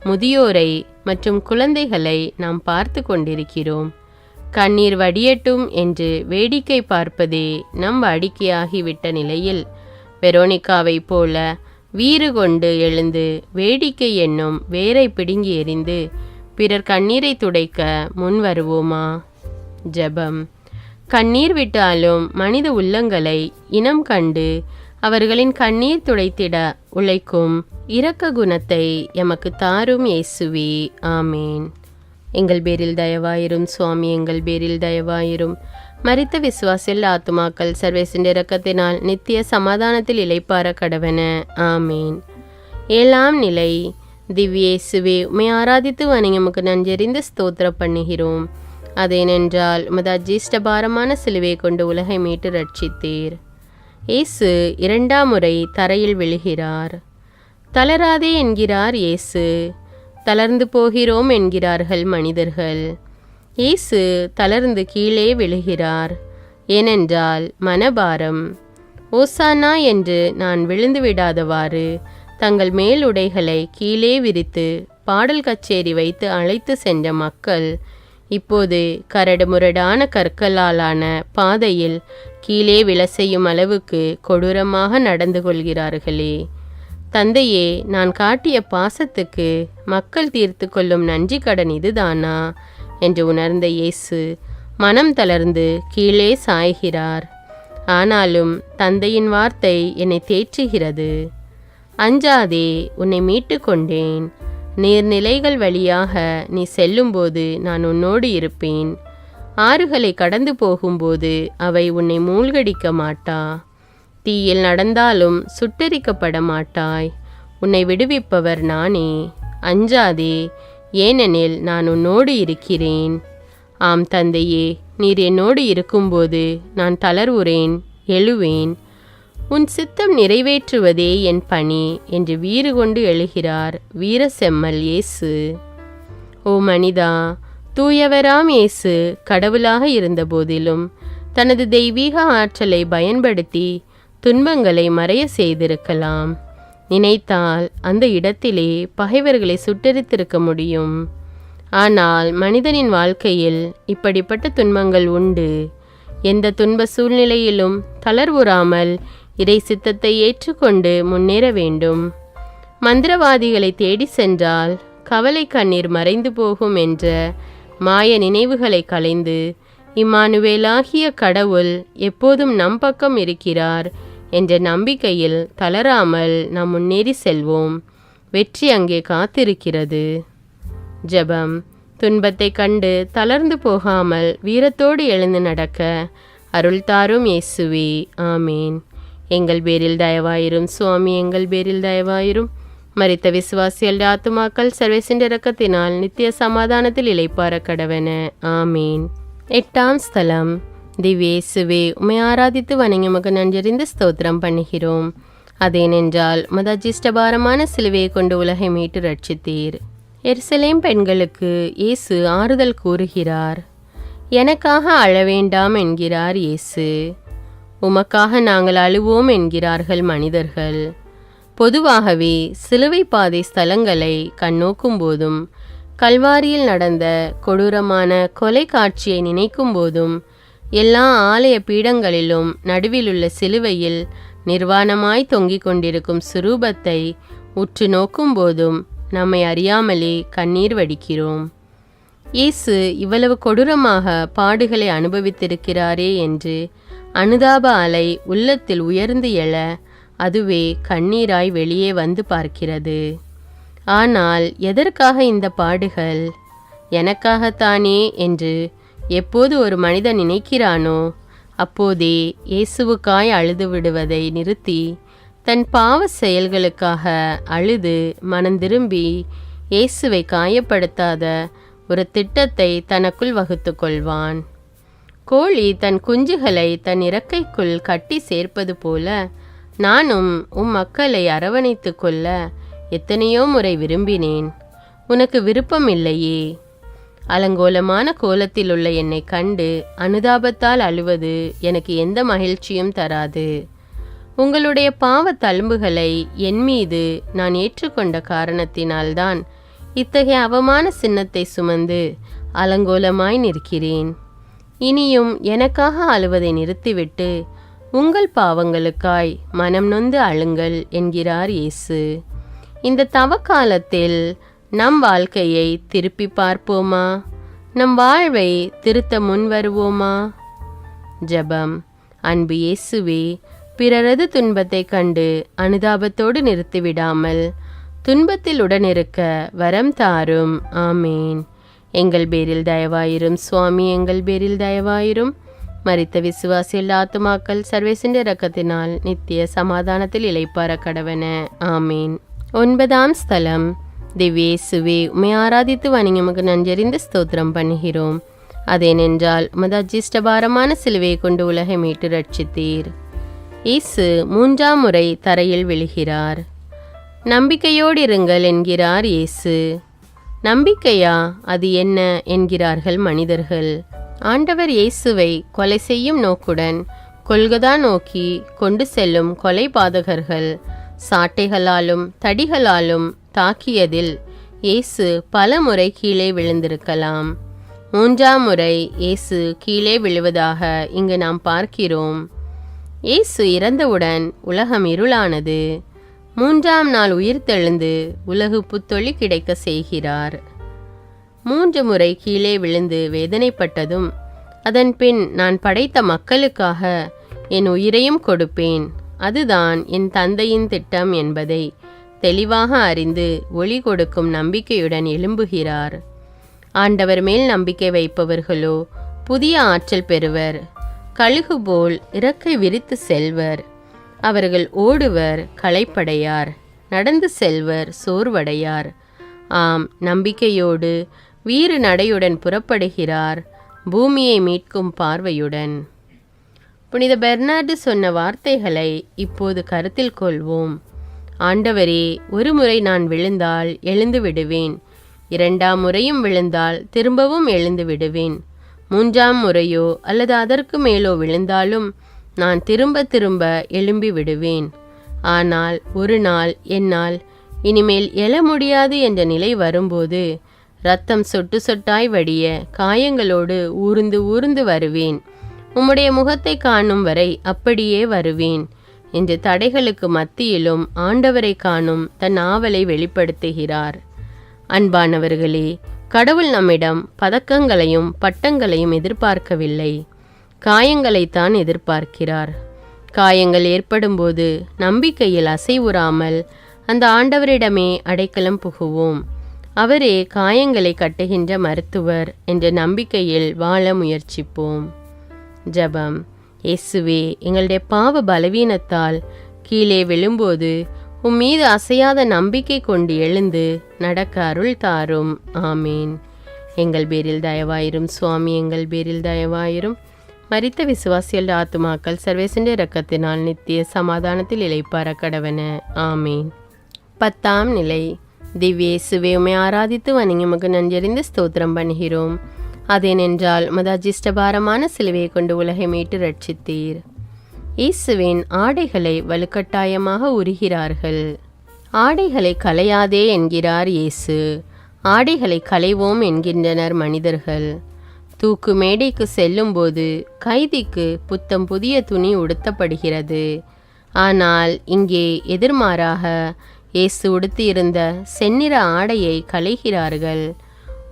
முதியோரை மற்றும் குழந்தைகளை நாம் பார்த்து கொண்டிருக்கிறோம். கண்ணீர் வடியட்டும் என்று வேடிக்கை பார்ப்பதே நம் வாடிக்கையாகிவிட்ட நிலையில் வெரோனிகாவை போல வீறு கொண்டு எழுந்து வேடிக்கை என்னும் வேரை பிடுங்கி எறிந்து பிறர் கண்ணீரை துடைக்க முன் வருவோமா? ஜெபம். கண்ணீர் விட்டாலும் மனித உள்ளங்களை இனம் கண்டு அவர்களின் கண்ணீர் துடைத்திட உழைக்கும் இரக்க குணத்தை எமக்கு தாரும் இயேசுவே. ஆமேன். எங்கள் பேரில் தயவாயிரும் சுவாமி, எங்கள் பேரில் தயவாயிரும். மரித்த விசுவாசில் ஆத்துமாக்கள் சர்வேசின் இரக்கத்தினால் நித்திய சமாதானத்தில் இளைப்பார கடவன. ஆமேன். 7ஆம் நிலை. திவ்யேசுவே, உம்மை ஆராதித்து வணங்கி உமக்கு நன்றறிந்து ஸ்தோத்திரம் பண்ணுகிறோம். அதேனென்றால் உமது அஜீஷ்ட பாரமான சிலுவை கொண்டு உலகை மீட்டு ரட்சித்தீர். இயேசு 2ஆம் முறை தரையில் விழுகிறார். தளராதே என்கிறார் இயேசு. தளர்ந்து போகிறோம் என்கிறார்கள் மனிதர்கள். இயேசு தளர்ந்து கீழே விழுகிறார். ஏனென்றால் மனபாரம். ஓசானா என்று நான் விழுந்து விடாதவாறு தங்கள் மேல் உடைகளை கீழே விரித்து பாடல் கச்சேரி வைத்து அழைத்து சென்ற மக்கள் இப்போது கரடு முரடான கற்களாலான பாதையில் கீழே விழ செய்யும் அளவுக்கு கொடூரமாக நடந்து கொள்கிறார்களே. தந்தையே, நான் காட்டிய பாசத்துக்கு மக்கள் தீர்த்து கொள்ளும் நன்றி கடன் இதுதானா என்று உணர்ந்த இயேசு மனம் தளர்ந்து கீழே சாய்கிறார். ஆனாலும் தந்தையின் வார்த்தை என்னை தேற்றுகிறது. அஞ்சாதே, உன்னை மீட்டு கொண்டேன். நீர்நிலைகள் வழியாக நீ செல்லும்போது நான் உன்னோடு இருப்பேன். ஆறுகளை கடந்து போகும்போது அவை உன்னை மூழ்கடிக்க மாட்டா. தீயில் நடந்தாலும் சுட்டெரிக்கப்பட மாட்டாய். உன்னை விடுவிப்பவர் நானே. அஞ்சாதே, ஏனெனில் நான் உன்னோடு இருக்கிறேன். ஆம் தந்தையே, நீர் என்னோடு இருக்கும்போது நான் தளர்வுறேன், எழுவேன். உன் சித்தம் நிறைவேற்றுவதே என் பணி என்று வீறு கொண்டு எழுகிறார் வீர செம்மல் இயேசு. ஓ மனிதா, தூயவராம் இயேசு கடவுளாக இருந்தபோதிலும் தனது தெய்வீக ஆற்றலை பயன்படுத்தி துன்பங்களை மறைய செய்திருக்கலாம். நினைத்தால் அந்த இடத்திலே பகைவர்களை சுட்டெரித்திருக்க முடியும். ஆனால் மனிதனின் வாழ்க்கையில் இப்படிப்பட்ட துன்பங்கள் உண்டு. எந்த துன்ப சூழ்நிலையிலும் தளர்வுறாமல் இறை சித்தத்தை ஏற்றுக்கொண்டு முன்னேற வேண்டும். மந்திரவாதிகளை தேடி சென்றால் கவலை கண்ணீர் மறைந்து போகும் என்ற மாய நினைவுகளை களைந்து இம்மானுவேலாகிய கடவுள் எப்போதும் நம் பக்கம் இருக்கிறார் என்ற நம்பிக்கையில் தளராமல் நாம் முன்னேறி செல்வோம். வெற்றி அங்கே காத்திருக்கிறது. ஜெபம். துன்பத்தை கண்டு தளர்ந்து போகாமல் வீரத்தோடு எழுந்து நடக்க அருள் தாரும் இயேசுவே. ஆமேன். எங்கள் பேரில் தயவாயிரும் சுவாமி, எங்கள் பேரில் தயவாயிரும். மரித்த விசுவாசிகள் ஆத்துமாக்கள் சர்வேசின் இரக்கத்தினால் நித்திய சமாதானத்தில் இளைப்பார கடவன. ஆமீன். 8ஆம் ஸ்தலம். திவ்யேசுவே, உம்மை ஆராதித்து வணங்கி உமக்கு நன்றறிந்து ஸ்தோத்திரம் பண்ணுகிறோம். அதேனென்றால் உமது அஜிஷ்டபாரமான சிலுவையை கொண்டு உலகை மீட்டு ரட்சித்தீர். எருசலேம் பெண்களுக்கு இயேசு ஆறுதல் கூறுகிறார். எனக்காக அழ வேண்டாம் என்கிறார் இயேசு. உமக்காக நாங்கள் அழுவோம் என்கிறார்கள் மனிதர்கள். பொதுவாகவே சிலுவை பாதை ஸ்தலங்களை கண்ணோக்கும் போதும் கல்வாரியில் நடந்த கொடூரமான கொலை காட்சியை நினைக்கும் போதும் எல்லா ஆலய பீடங்களிலும் நடுவிலுள்ள சிலுவையில் நிர்வாணமாய் தொங்கிக் கொண்டிருக்கும் சுரூபத்தை உற்று நோக்கும் போதும் நம்மை அறியாமலே கண்ணீர் வடிக்கிறோம். இயேசு இவ்வளவு கொடூரமாக பாடுகளை அனுபவித்திருக்கிறாரே என்று அனுதாப அலை உள்ளத்தில் உயர்ந்து எழ அதுவே கண்ணீராய் வெளியே வந்து பார்க்கிறது. ஆனால் எதற்காக இந்த பாடுகள்? எனக்காகத்தானே என்று எப்போது ஒரு மனிதன் நினைக்கிறானோ அப்போதே இயேசுவுக்காய் அழுது விடுவதை நிறுத்தி தன் பாவ செயல்களுக்காக அழுது மனந்திரும்பி இயேசுவை காயப்படுத்தாத ஒரு திட்டத்தை தனக்குள் வகுத்து கொள்வான். கோழி தன் குஞ்சுகளை தன் இறக்கைக்குள் கட்டி சேர்ப்பது போல நானும் மக்களை அரவணைத்து கொள்ள எத்தனையோ முறை விரும்பினேன். உனக்கு விருப்பம் இல்லையே. அலங்கோலமான கோலத்தில் உள்ள என்னை கண்டு அனுதாபத்தால் அழுவது எனக்கு எந்த மகிழ்ச்சியும் தராது. உங்களுடைய பாவ தழும்புகளை என் மீது நான் ஏற்றுக்கொண்ட காரணத்தினால்தான் இத்தகைய அவமான சின்னத்தை சுமந்து அலங்கோலமாய் நிற்கிறேன். இனியும் எனக்காக அழுவதை நிறுத்திவிட்டு உங்கள் பாவங்களுக்காய் மனம் நொந்து அழுங்கள் என்கிறார் இயேசு. இந்த தவக்காலத்தில் நம் வாழ்க்கையை திருப்பி பார்ப்போமா? நம் வாழ்வை திருத்த முன் வருவோமா? ஜெபம். அன்பு இயேசுவே, பிறரது துன்பத்தை கண்டு அனுதாபத்தோடு நிறுத்திவிடாமல் துன்பத்தில் உடனிருக்க வரம் தாரும். ஆமேன். எங்கள் பேரில் தயவாயிரும் சுவாமி, எங்கள் பேரில் தயவாயிரும். மரித்த விசுவாசிகள் ஆத்துமாக்கள் சர்வேசின் இரக்கத்தினால் நித்திய சமாதானத்தில் இளைப்பார கடவன. ஆமேன். 9ஆம் ஸ்தலம். திவ்யேசுவே, உம்மை ஆராதித்து வணங்கி உமக்கு நன்றறிந்து ஸ்தோத்திரம் பண்ணுகிறோம். அதேனென்றால் உமது அஜிஷ்டபாரமான சிலுவையை கொண்டு உலகை மீட்டு ரட்சித்தீர். இயேசு 3ஆம் முறை தரையில் விழுகிறார். நம்பிக்கையோடு இருங்கள் என்கிறார் இயேசு. நம்பிக்கையா? அது என்ன என்கிறார்கள் மனிதர்கள். ஆண்டவர் இயேசுவை கொலை செய்யும் நோக்குடன் கொல்கதா நோக்கி கொண்டு செல்லும் கொலை பாதகர்கள் சாட்டைகளாலும் தடிகளாலும் தாக்கியதில் இயேசு பல முறை கீழே விழுந்திருக்கலாம். 3ஆம் முறை இயேசு கீழே விழுவதாக இங்கு நாம் பார்க்கிறோம். இயேசு இறந்தவுடன் உலகம் இருளானது. 3ஆம் நாள் உயிர்த்தெழுந்து உலகு புத்தொளி கிடைக்க செய்கிறார். 3 முறை கீழே விழுந்து வேதனைப்பட்டதும் அதன் பின் நான் படைத்த மக்களுக்காக என் உயிரையும் கொடுப்பேன், அதுதான் என் தந்தையின் திட்டம் என்பதை தெளிவாக அறிந்து ஒளி கொடுக்கும் நம்பிக்கையுடன் எழும்புகிறார். ஆண்டவர் மேல் நம்பிக்கை வைப்பவர்களோ புதிய ஆற்றல் பெறுவர். கழுகு போல் இறக்கை விரித்து செல்வர். அவர்கள் ஓடுவர், களைப்படையார். நடந்து செல்வர், சோர்வடையார். ஆம், நம்பிக்கையோடு வீறு நடையுடன் புறப்படுகிறார், பூமியை மீட்கும் பார்வையுடன். புனித பெர்னார்டு சொன்ன வார்த்தைகளை இப்போது கருத்தில் கொள்வோம். ஆண்டவரே, ஒரு முறை நான் விழுந்தால் எழுந்து விடுவேன், 2ஆம் முறையும் விழுந்தால் திரும்பவும் எழுந்து விடுவேன். 3ஆம் முறையோ அல்லது அதற்கு மேலோ விழுந்தாலும் நான் திரும்ப திரும்ப எழும்பி விடுவேன். ஆனால் ஒரு நாள் என்னால் இனிமேல் எழ முடியாது என்ற நிலை வரும்போது இரத்தம் சொட்டு சொட்டாய் வடிய காயங்களோடு ஊர்ந்து ஊர்ந்து வருவேன். உம்முடைய முகத்தை காணும் வரை அப்படியே வருவேன் என்று தடைகளுக்கு மத்தியிலும் ஆண்டவரை காணும் தன் ஆவலை வெளிப்படுத்துகிறார். அன்பானவர்களே, கடவுள் நம்மிடம் பதக்கங்களையும் பட்டங்களையும் எதிர்பார்க்கவில்லை, காயங்களைத்தான் எதிர்பார்க்கிறார். காயங்கள் ஏற்படும்போது நம்பிக்கையில் அசைவுறாமல் அந்த ஆண்டவரிடமே அடைக்கலம் புகுவோம். அவரே காயங்களை கட்டுகின்ற மருத்துவர் என்ற நம்பிக்கையில் வாழ முயற்சிப்போம். ஜெபம். இயேசுவே, எங்களுடைய பாவ பலவீனத்தால் கீழே விழும்போது உம்மீது அசையாத நம்பிக்கை கொண்டு எழுந்து நடக்க அருள் தாரும். ஆமீன். எங்கள் பேரில் தயவாயிரும் சுவாமி, எங்கள் பேரில் தயவாயிரும். மரித்த விசுவாசிகள் ஆத்துமாக்கள் சர்வேசண்ட இரக்கத்தினால் நித்திய சமாதானத்தில் இளைப்பார கடவன. ஆமீன். 10ஆம் நிலை. திவ்ய இயேசுவே, உம்மை ஆராதித்து வணங்கி உமக்கு நன்றறிந்து ஸ்தோத்திரம் பண்ணுகிறோம். அதேனென்றால் உமது அஜிஷ்டபாரமான சிலுவையை கொண்டு உலகை மீட்டு ரட்சித்தீர். இயேசுவின் ஆடைகளை வலுக்கட்டாயமாக உரிகிறார்கள். ஆடைகளை களையாதே என்கிறார் இயேசு. ஆடைகளை களைவோம் என்கின்றனர் மனிதர்கள். தூக்கு மேடைக்கு செல்லும்போது கைதிக்கு புத்தம் புதிய துணி உடுத்தப்படுகிறது. ஆனால் இங்கே எதிர்மாறாக இயேசு உடுத்தியிருந்த செந்நிற ஆடையை களைகிறார்கள்.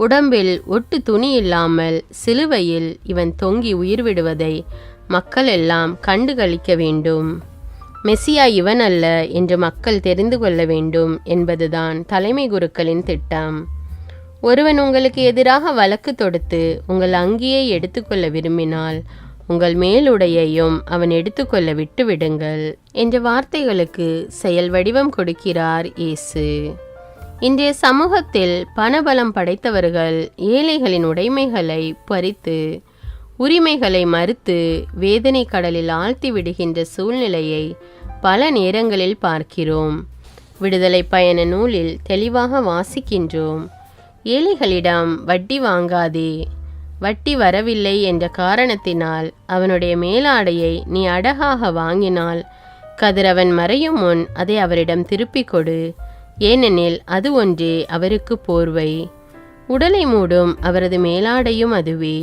உடம்பில் ஒட்டு துணி இல்லாமல் சிலுவையில் இவன் தொங்கி உயிர் விடுவதை மக்கள் எல்லாம் கண்டுகளிக்க வேண்டும். மெசியா இவன் அல்ல என்று மக்கள் தெரிந்து கொள்ள வேண்டும் என்பதுதான் தலைமை குருக்களின் திட்டம். ஒருவன் உங்களுக்கு எதிராக வழக்கு தொடுத்து உங்கள் அங்கியை எடுத்துக்கொள்ள விரும்பினால் உங்கள் மேலுடையையும் அவன் எடுத்துக்கொள்ள விட்டு விடுங்கள் என்ற வார்த்தைகளுக்கு செயல் வடிவம் கொடுக்கிறார் இயேசு. இன்றைய சமூகத்தில் பணபலம் படைத்தவர்கள் ஏழைகளின் உடைமைகளை பறித்து உரிமைகளை மறுத்து வேதனை கடலில் ஆழ்த்தி விடுகின்ற சூழ்நிலையை பல நேரங்களில் பார்க்கிறோம். விடுதலை பயண நூலில் தெளிவாக வாசிக்கின்றோம். ஏழைகளிடம் வட்டி வாங்காதே, வட்டி வரவில்லை என்ற காரணத்தினால் அவனுடைய மேலாடையை நீ அடகாக வாங்கினால் கதிரவன் மறையும் முன் அதை அவரிடம் திருப்பிக் கொடு. ஏனெனில் அது ஒன்றே அவருக்கு போர்வை. உடலை மூடும் அவரது மேலாடையும் அதுவே.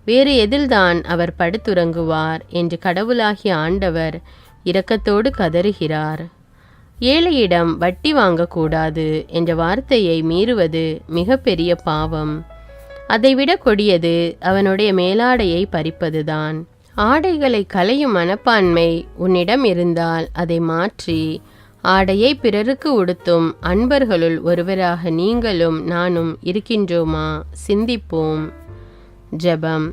வேறு எதில்தான் அவர் படுத்துறங்குவார் என்று கடவுளாகிய ஆண்டவர் இரக்கத்தோடு கதறுகிறார். ஏழையிடம் வட்டி வாங்கக்கூடாது என்ற வார்த்தையை மீறுவது மிக பெரிய பாவம். அதைவிட கொடியது அவனுடைய மேலாடையை பறிப்பதுதான். ஆடைகளை களையும் மனப்பான்மை உன்னிடம் இருந்தால் அதை மாற்றி ஆடையை பிறருக்கு உடுத்தும் அன்பர்களுள் ஒருவராக நீங்களும் நானும் இருக்கின்றோமா? சிந்திப்போம். ஜெபம்.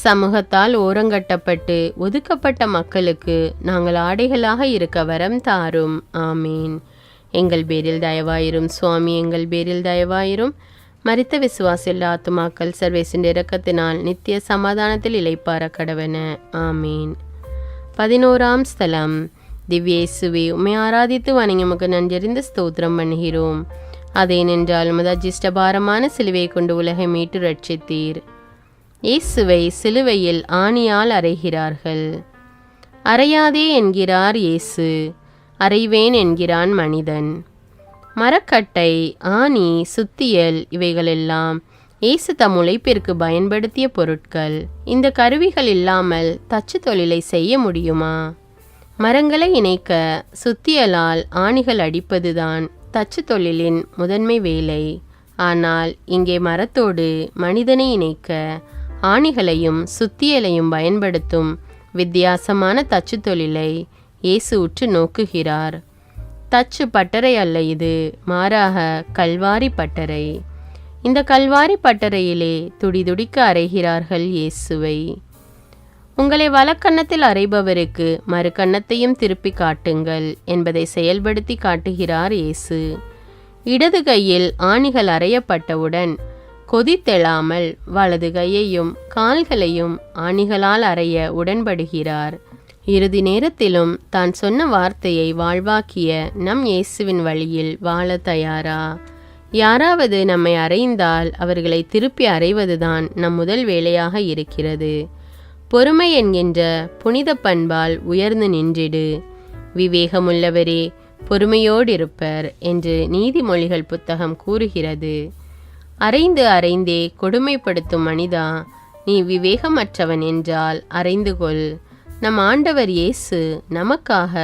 சமூகத்தால் ஓரங்கட்டப்பட்டு ஒதுக்கப்பட்ட மக்களுக்கு நாங்கள் ஆடைகளாக இருக்க வரம் தாரும். ஆமீன். எங்கள் பேரில் தயவாயிரும் சுவாமி, எங்கள் பேரில் தயவாயிரும். மரித்த விசுவாசில் ஆத்துமாக்கள் சர்வேசின் இரக்கத்தினால் நித்திய சமாதானத்தில் இளைப்பார கடவன. ஆமீன். 11ஆம் ஸ்தலம். திவ்ய இயேசுவே, உம்மை ஆராதித்து வணங்கி உமக்கு நன்றறிந்து ஸ்தோத்திரம் பண்ணுகிறோம். அதேனென்றால் உமது அஜிஷ்டபாரமான சிலுவையை கொண்டு உலகை மீட்டு ரட்சித்தீர். இயேசுவை சிலுவையில் ஆணியால் அறைகிறார்கள். அறையாதே என்கிறார் இயேசு, அறைவேன் என்கிறான் மனிதன். மரக்கட்டை, ஆணி, சுத்தியல் இவைகளெல்லாம் இயேசு தம் உழைப்பிற்கு பயன்படுத்திய பொருட்கள். இந்த கருவிகள் இல்லாமல் தச்சு தொழிலை செய்ய முடியுமா? மரங்களை இணைக்க சுத்தியலால் ஆணிகள் அடிப்பதுதான் தச்சு தொழிலின் முதன்மை வேலை. ஆனால் இங்கே மரத்தோடு மனிதனை இணைக்க ஆணிகளையும் சுத்தியலையும் பயன்படுத்தும் வித்தியாசமான தச்சு தொழிலை இயேசு உற்று நோக்குகிறார். தச்சு பட்டறை அல்ல இது, மாறாக கல்வாரி பட்டறை. இந்த கல்வாரி பட்டறையிலே துடிதுடிக்க அறைகிறார்கள் இயேசுவை. உங்களை வலக்கன்னத்தில் அறைபவருக்கு மறு கன்னத்தையும் திருப்பி காட்டுங்கள் என்பதை செயல்படுத்தி காட்டுகிறார் இயேசு. இடது கையில் ஆணிகள் அறையப்பட்டவுடன் கொதித்தெழாமல் வலது கையையும் கால்களையும் ஆணிகளால் அறைய உடன்படுகிறார். இறுதி நேரத்திலும் தான் சொன்ன வார்த்தையை வாழ்வாக்கிய நம் இயேசுவின் வழியில் வாழ தயாரா? யாராவது நம்மை அறைந்தால் அவர்களை திருப்பி அறைவதுதான் நம் முதல் வேலையாக இருக்கிறது. பொறுமை என்கின்ற புனித பண்பால் உயர்ந்து நின்றிடு. விவேகமுள்ளவரே பொறுமையோடிருப்பர் என்று நீதிமொழிகள் புத்தகம் கூறுகிறது. அறைந்து அறைந்தே கொடுமைப்படுத்தும் மனிதா, நீ விவேகமற்றவன் என்றால் அறிந்து கொள். நம் ஆண்டவர் இயேசு நமக்காக,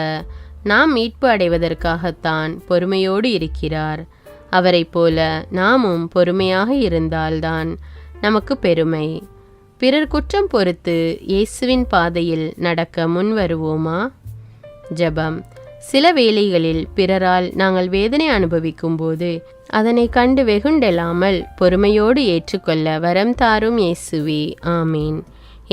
நாம் மீட்பு அடைவதற்காகத்தான் பொறுமையோடு இருக்கிறார். அவரைப் போல நாமும் பொறுமையாக இருந்தால்தான் நமக்கு பெருமை. பிறர் குற்றம் பொறுத்து இயேசுவின் பாதையில் நடக்க முன் வருவோமா? ஜெபம். சில வேளைகளில் பிறரால் நாங்கள் வேதனை அனுபவிக்கும் போது அதனை கண்டு வெகுண்டெல்லாமல் பொறுமையோடு ஏற்றுக்கொள்ள வரம் தாரும் இயேசுவே. ஆமீன்.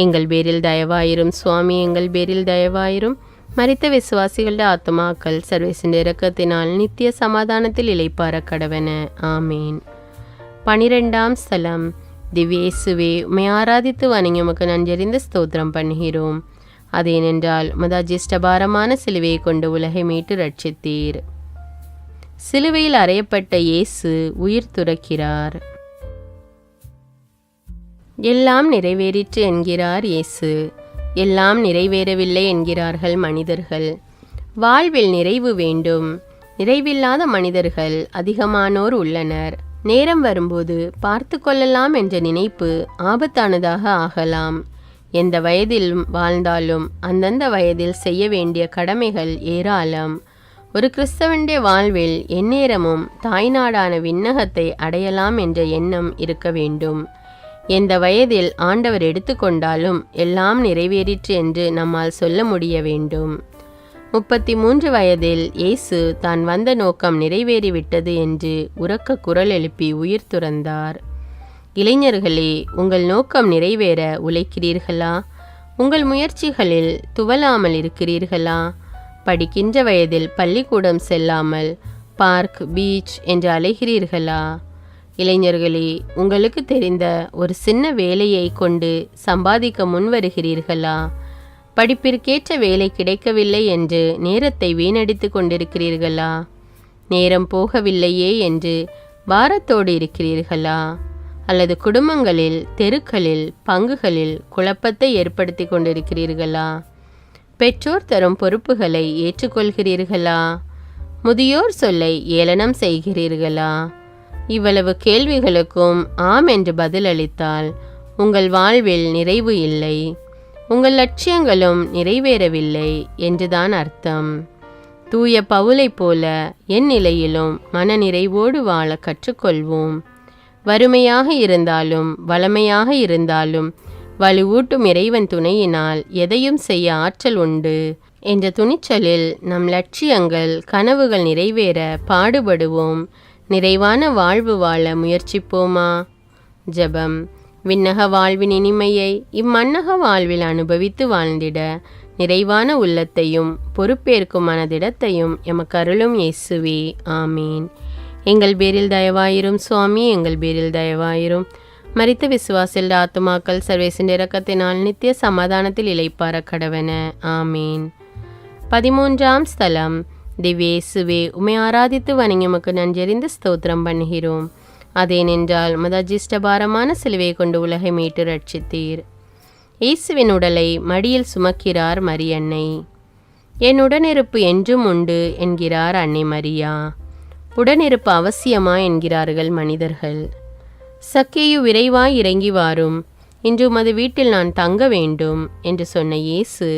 எங்கள் பேரில் தயவாயிரும் சுவாமி, எங்கள் பேரில் தயவாயிரும். மரித்த விசுவாசிகளுடைய ஆத்மாக்கள் சர்வேசின் இரக்கத்தினால் நித்திய சமாதானத்தில் இளைப்பார கடவன. ஆமீன். 12ஆம் ஸ்தலம். திவ்யேசுவே, உம்மை ஆராதித்து வணங்கி உமக்கு நன்றறிந்து ஸ்தோத்திரம் பண்ணுகிறோம். அதேனென்றால் மதாஜிஷ்டபாரமான சிலுவையை கொண்டு உலகை மீட்டு ரட்சித்தீர். சிலுவையில் அறையப்பட்ட இயேசு உயிர் துறக்கிறார். எல்லாம் நிறைவேறிற்று என்கிறார் இயேசு. எல்லாம் நிறைவேறவில்லை என்கிறார்கள் மனிதர்கள். வாழ்வில் நிறைவு வேண்டும். நிறைவில்லாத மனிதர்கள் அதிகமானோர் உள்ளனர். நேரம் வரும்போது பார்த்து கொள்ளலாம் என்ற நினைப்பு ஆபத்தானதாக ஆகலாம். எந்த வயதில் வாழ்ந்தாலும் அந்தந்த வயதில் செய்ய வேண்டிய கடமைகள் ஏராளம். ஒரு கிறிஸ்தவனுடைய வாழ்வில் எந்நேரமும் தாய்நாடான விண்ணகத்தை அடையலாம் என்ற எண்ணம் இருக்க வேண்டும். எந்த வயதில் ஆண்டவர் எடுத்துக்கொண்டாலும் எல்லாம் நிறைவேறிற்று என்று நம்மால் சொல்ல முடிய வேண்டும். 33 வயதில் இயேசு தான் வந்த நோக்கம் நிறைவேறிவிட்டது என்று உரக்க குரல் எழுப்பி உயிர் துறந்தார். இளைஞர்களே, உங்கள் நோக்கம் நிறைவேற உழைக்கிறீர்களா? உங்கள் முயற்சிகளில் துவலாமல் இருக்கிறீர்களா? படிக்கின்ற வயதில் பள்ளிக்கூடம் செல்லாமல் பார்க், பீச் என்று அலைகிறீர்களா? இளைஞர்களே, உங்களுக்கு தெரிந்த ஒரு சின்ன வேலையை கொண்டு சம்பாதிக்க முன் வருகிறீர்களா? படிப்பிற்கேற்ற வேலை கிடைக்கவில்லை என்று நேரத்தை வீணடித்து கொண்டிருக்கிறீர்களா? நேரம் போகவில்லையே என்று பாரத்தோடு இருக்கிறீர்களா? அல்லது குடும்பங்களில், தெருக்களில், பங்குகளில் குழப்பத்தை ஏற்படுத்தி கொண்டிருக்கிறீர்களா? பெற்றோர் தரும் பொறுப்புகளை ஏற்றுக்கொள்கிறீர்களா? முதியோர் சொல்லை ஏளனம் செய்கிறீர்களா? இவ்வளவு கேள்விகளுக்கும் ஆம் என்று பதிலளித்தால் உங்கள் வாழ்வில் நிறைவு இல்லை, உங்கள் லட்சியங்களும் நிறைவேறவில்லை என்றுதான் அர்த்தம். தூய பவுலைப் போல என் நிலையிலும் மன நிறைவோடு வாழ கற்றுக்கொள்வோம். வறுமையாக இருந்தாலும் வளமையாக இருந்தாலும் வலுவூட்டும் இறைவன் துணையினால் எதையும் செய்ய ஆற்றல் உண்டு என்ற துணிச்சலில் நம் லட்சியங்கள், கனவுகள் நிறைவேற பாடுபடுவோம். நிறைவான வாழ்வு வாழ முயற்சிப்போமா? ஜெபம். விண்ணக வாழ்வின் இனிமையை இம்மண்ணக வாழ்வில் அனுபவித்து வாழ்ந்திட நிறைவான உள்ளத்தையும் பொறுப்பேற்கும் மனதிடத்தையும் எமக்கு அருளும் இயேசுவே. ஆமீன். எங்கள் பேரில் தயவாயிரும் சுவாமி, எங்கள் பேரில் தயவாயிரும். மரித்த விசுவாசில் ஆத்துமாக்கள் சர்வேசின் இரக்கத்தினால் நித்திய சமாதானத்தில் இளைப்பார கடவன. ஆமீன். 13ஆம் ஸ்தலம். திவ்யேசுவே, உம்மை ஆராதித்து வணங்கி உமக்கு நன்றறிந்து ஸ்தோத்திரம் பண்ணுகிறோம். அதேனென்றால் மதாஜிஷ்டபாரமான சிலுவையை கொண்டு உலகை மீட்டு ரட்சித்தீர். இயேசுவின் உடலை மடியில் சுமக்கிறார் மரியன்னை. என் உடனிருப்பு என்றும் உண்டு என்கிறார் அன்னை மரியா. உடனிருப்பு அவசியமா என்கிறார்கள் மனிதர்கள். சக்கேயு, விரைவாய் இறங்கி வாரும், இன்று உமது வீட்டில் நான் தங்க வேண்டும் என்று சொன்ன இயேசு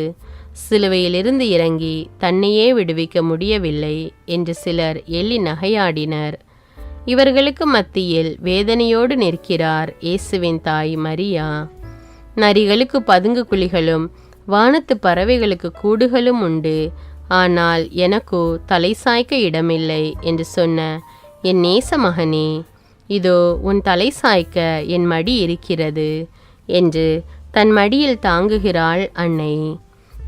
சிலுவையிலிருந்து இறங்கி தன்னையே விடுவிக்க முடியவில்லை என்று சிலர் எள்ளி நகையாடினர். இவர்களுக்கு மத்தியில் வேதனையோடு நிற்கிறார் இயேசுவின் தாய் மரியா. நரிகளுக்கு பதுங்கு குழிகளும் வானத்து பறவைகளுக்கு கூடுகளும் உண்டு, ஆனால் எனக்கோ தலை சாய்க்க இடமில்லை என்று சொன்ன என் நேச மகனே, இதோ உன் தலை சாய்க்க என் மடி இருக்கிறது என்று தன் மடியில் தாங்குகிறாள் அன்னை.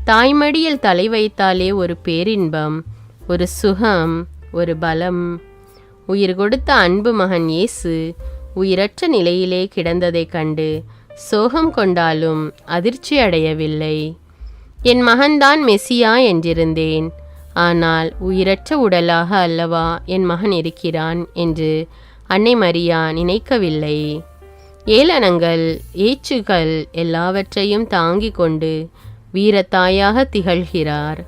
தாய்மடியில் தலை வைத்தாலே ஒரு பேரின்பம், ஒரு சுகம், ஒரு பலம். உயிர் கொடுத்த அன்பு மகன் இயேசு உயிரற்ற நிலையிலே கிடந்ததைக் கண்டு சோகம் கொண்டாலும் அதிர்ச்சி அடையவில்லை. என் மகன்தான் மெசியா என்றிருந்தேன், ஆனால் உயிரற்ற உடலாக அல்லவா என் மகன் இருக்கிறான் என்று அன்னை மரியா நினைக்கவில்லை. ஏளனங்கள், ஏச்சுகள் எல்லாவற்றையும் தாங்கிக் கொண்டு வீரத்தாயாக திகழ்கிறார்.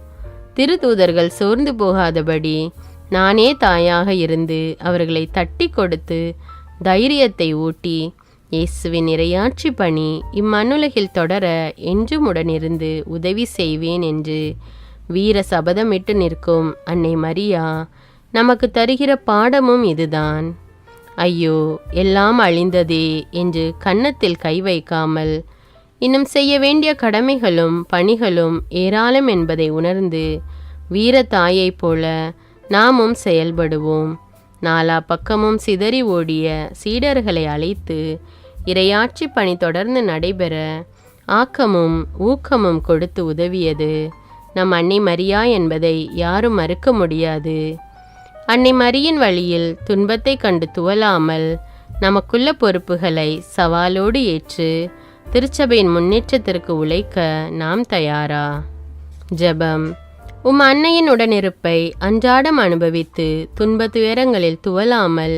திருத்தூதர்கள் சோர்ந்து போகாதபடி நானே தாயாக இருந்து அவர்களை தட்டி கொடுத்து தைரியத்தை ஊட்டி இயேசுவின் இறையாட்சி பணி இம்மண்ணுலகில் தொடர என்றும் உடனிருந்து உதவி செய்வேன் என்று வீர சபதமிட்டு நிற்கும் அன்னை மரியா நமக்கு தருகிற பாடமும் இதுதான். ஐயோ, எல்லாம் அழிந்ததே என்று கன்னத்தில் கை வைக்காமல் இன்னும் செய்ய வேண்டிய கடமைகளும் பணிகளும் ஏராளம் என்பதை உணர்ந்து வீரத்தாயைப் போல நாமும் செயல்படுவோம். நாலா பக்கமும் சிதறி ஓடிய சீடர்களை அழைத்து இறையாட்சி பணி தொடர்ந்து நடைபெற ஆக்கமும் ஊக்கமும் கொடுத்து உதவியது நம் அன்னை மரியா என்பதை யாரும் மறுக்க முடியாது. அன்னை மரியின் வழியில் துன்பத்தை கண்டு துவலாமல் நமக்குள்ள பொறுப்புகளை சவாலோடு ஏற்று திருச்சபையின் முன்னேற்றத்திற்கு உழைக்க நாம் தயாரா? ஜெபம். அன்னையின் உடனிருப்பை அன்றாடம் அனுபவித்து துன்ப துயரங்களில் துவலாமல்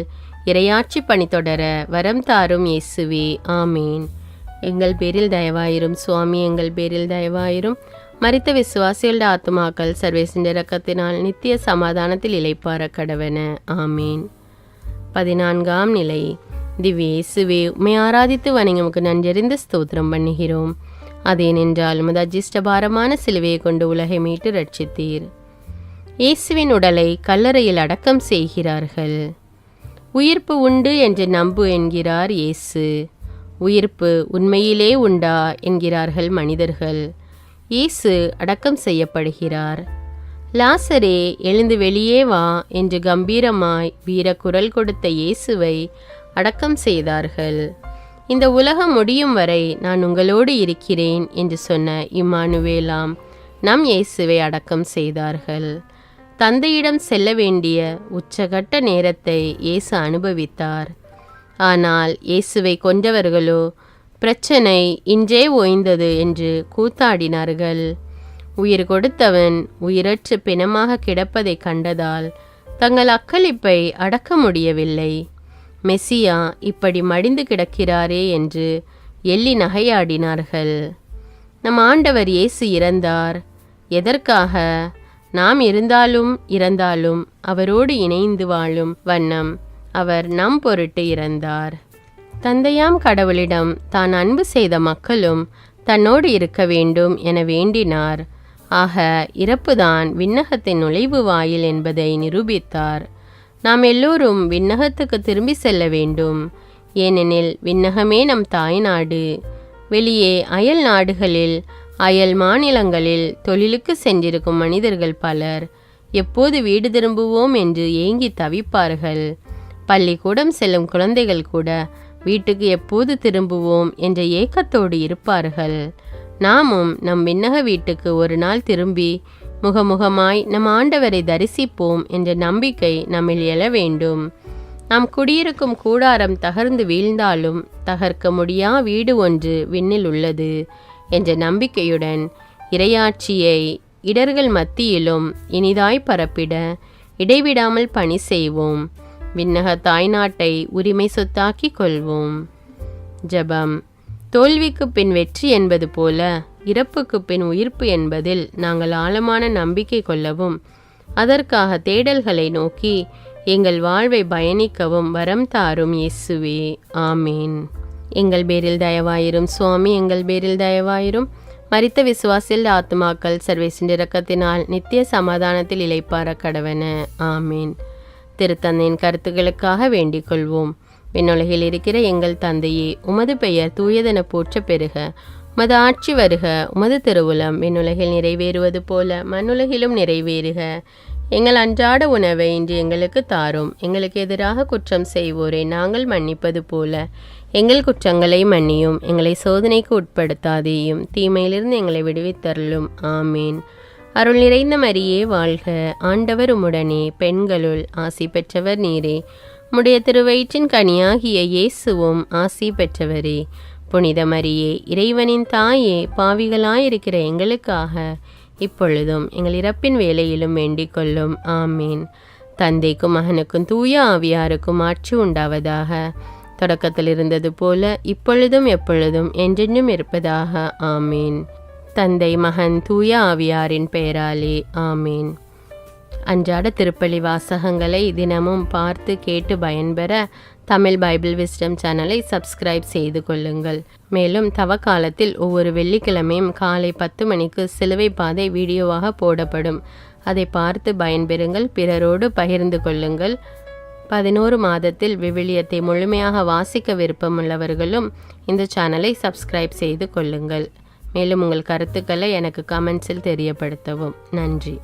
இறையாட்சி பணி தொடர வரம் தாரும் இயேசுவே, ஆமீன். எங்கள் பேரில் தயவாயிரும் சுவாமி, எங்கள் பேரில் தயவாயிரும். மரித்த விசுவாசிகளோட ஆத்துமாக்கள் சர்வேசின் இரக்கத்தினால் நித்திய சமாதானத்தில் இளைப்பார கடவன, ஆமீன். 14ஆம் நிலை. திவ்ய இயேசுவே, உம்மை ஆராதித்து வணங்கி உமக்கு நன்றறிந்து ஸ்தோத்திரம் பண்ணுகிறோம். அதேனென்றால் உமது அஜிஷ்டபாரமான சிலுவையை கொண்டு உலகை மீட்டு ரட்சித்தீர். இயேசுவின் உடலை கல்லறையில் அடக்கம் செய்கிறார்கள். உயிர்ப்பு உண்டு என்று நம்பு என்கிறார் இயேசு. உயிர்ப்பு உண்மையிலே உண்டா என்கிறார்கள் மனிதர்கள். இயேசு அடக்கம் செய்யப்படுகிறார். லாசரே, எழுந்து வெளியே வா என்று கம்பீரமாய் வீரக்குரல் கொடுத்த இயேசுவை அடக்கம் செய்தார்கள். இந்த உலகம் முடியும் வரை நான் உங்களோடு இருக்கிறேன் என்று சொன்ன இம்மானுவேலாம் நம் இயேசுவை அடக்கம் செய்தார்கள். தந்தையிடம் செல்ல வேண்டிய உச்சகட்ட நேரத்தை இயேசு அனுபவித்தார். ஆனால் இயேசுவை கொன்றவர்களோ பிரச்சனை இன்றே ஓய்ந்தது என்று கூத்தாடினார்கள். உயிர் கொடுத்தவன் உயிரற்று பிணமாக கிடப்பதை கண்டதால் தங்கள் அக்களிப்பை அடக்க முடியவில்லை. மெசியா இப்படி மடிந்து கிடக்கிறாரே என்று எள்ளி நகையாடினார்கள். நம் ஆண்டவர் இயேசு இறந்தார். எதற்காக? நாம் இருந்தாலும் இறந்தாலும் அவரோடு இணைந்து வாழும் வண்ணம் அவர் நம் பொருட்டு இறந்தார். தந்தையாம் கடவுளிடம் தான் அன்பு செய்த மக்களும் தன்னோடு இருக்க வேண்டும் என வேண்டினார். ஆக இறப்புதான் விண்ணகத்தின் நுழைவு வாயில் என்பதை நிரூபித்தார். நாம் எல்லோரும் விண்ணகத்துக்கு திரும்பி செல்ல வேண்டும். ஏனெனில் விண்ணகமே நம் தாய்நாடு. வெளியே அயல் நாடுகளில் அயல் மாநிலங்களில் தொழிலுக்கு சென்றிருக்கும் மனிதர்கள் பலர் எப்போது வீடு திரும்புவோம் என்று ஏங்கி தவிப்பார்கள். பள்ளிக்கூடம் செல்லும் குழந்தைகள் கூட வீட்டுக்கு எப்போது திரும்புவோம் என்ற ஏக்கத்தோடு இருப்பார்கள். நாமும் நம் விண்ணக வீட்டுக்கு ஒரு நாள் திரும்பி முகமுகமாய் நம் ஆண்டவரை தரிசிப்போம் என்ற நம்பிக்கை நம்மில் எழ வேண்டும். நாம் குடியிருக்கும் கூடாரம் தகர்ந்து வீழ்ந்தாலும் தகர்க்க முடியா வீடு ஒன்று விண்ணில் உள்ளது என்ற நம்பிக்கையுடன் இறையாட்சியை இடர்கள் மத்தியிலும் இனிதாய் பரப்பிட இடைவிடாமல் பணி செய்வோம். விண்ணக தாய்நாட்டை உரிமை சொத்தாக்கி கொள்வோம். ஜெபம். தோல்விக்கு பின் வெற்றி என்பது போல இறப்புக்கு பின் உயிர்ப்பு என்பதில் நாங்கள் ஆழமான நம்பிக்கை கொள்ளவும் அதற்காக தேடல்களை நோக்கி எங்கள் வாழ்வை பயணிக்கவும் வரம் தாரும் இயேசுவே, ஆமீன். எங்கள் பேரில் தயவாயிரும் சுவாமி, எங்கள் பேரில் தயவாயிரும். மரித்த விசுவாசில் ஆத்துமாக்கள் சர்வேசின் இரக்கத்தினால் நித்திய சமாதானத்தில் இளைப்பார கடவன, ஆமீன். திருத்தந்தையின் கருத்துக்களுக்காக வேண்டிக் கொள்வோம். விண்ணுலகில் இருக்கிற எங்கள் தந்தையே, உமது பெயர் தூயதென போற்ற பெறுக. உமது ஆட்சி வருக. உமது திருவுளம் விண்ணுலகில் நிறைவேறுவது போல மண்ணுலகிலும் நிறைவேறுக. எங்கள் அன்றாட உணவை இன்று எங்களுக்கு தாரும். எங்களுக்கு எதிராக குற்றம் செய்வோரை நாங்கள் மன்னிப்பது போல எங்கள் குற்றங்களை மன்னியும். எங்களை சோதனைக்கு உட்படுத்தாதேயும், தீமையிலிருந்து எங்களை விடுவித்தருளும், ஆமீன். அருள் நிறைந்த மரியே வாழ்க. ஆண்டவர் உம்முடனே, பெண்களுள் ஆசி பெற்றவர் நீரே. உம்முடைய திருவயிற்றின் கனியாகிய இயேசுவும் ஆசி பெற்றவரே. புனித மரியே, இறைவனின் தாயே, பாவிகளாயிருக்கிற எங்களுக்காக இப்பொழுதும் எங்கள் இறப்பின் வேளையிலும் வேண்டிக் கொள்ளும், ஆமீன். தந்தைக்கும் மகனுக்கும் தூய ஆவியாருக்கும் ஆட்சி உண்டாவதாக. தொடக்கத்தில் இருந்தது போல இப்பொழுதும் எப்பொழுதும் என்றென்றும் இருப்பதாக. ஆமீன். தந்தை மகன் தூய ஆவியாரின் பெயராலே ஆமீன். அன்றாட திருப்பலி வாசகங்களை தினமும் பார்த்து கேட்டு பயன்பெற தமிழ் பைபிள் விஸ்டம் சேனலை சப்ஸ்கிரைப் செய்து கொள்ளுங்கள். மேலும் தவக்காலத்தில் ஒவ்வொரு வெள்ளிக்கிழமையும் காலை 10 மணிக்கு சிலுவை பாதை வீடியோவாக போடப்படும். அதை பார்த்து பயன்பெறுங்கள், பிறரோடு பகிர்ந்து கொள்ளுங்கள். 11 மாதத்தில் விவிலியத்தை முழுமையாக வாசிக்க விருப்பமுள்ளவர்களும் இந்த சேனலை சப்ஸ்கிரைப் செய்து கொள்ளுங்கள். மேலும் உங்கள் கருத்துக்களை எனக்கு கமெண்ட்ஸில் தெரியப்படுத்தவும். நன்றி.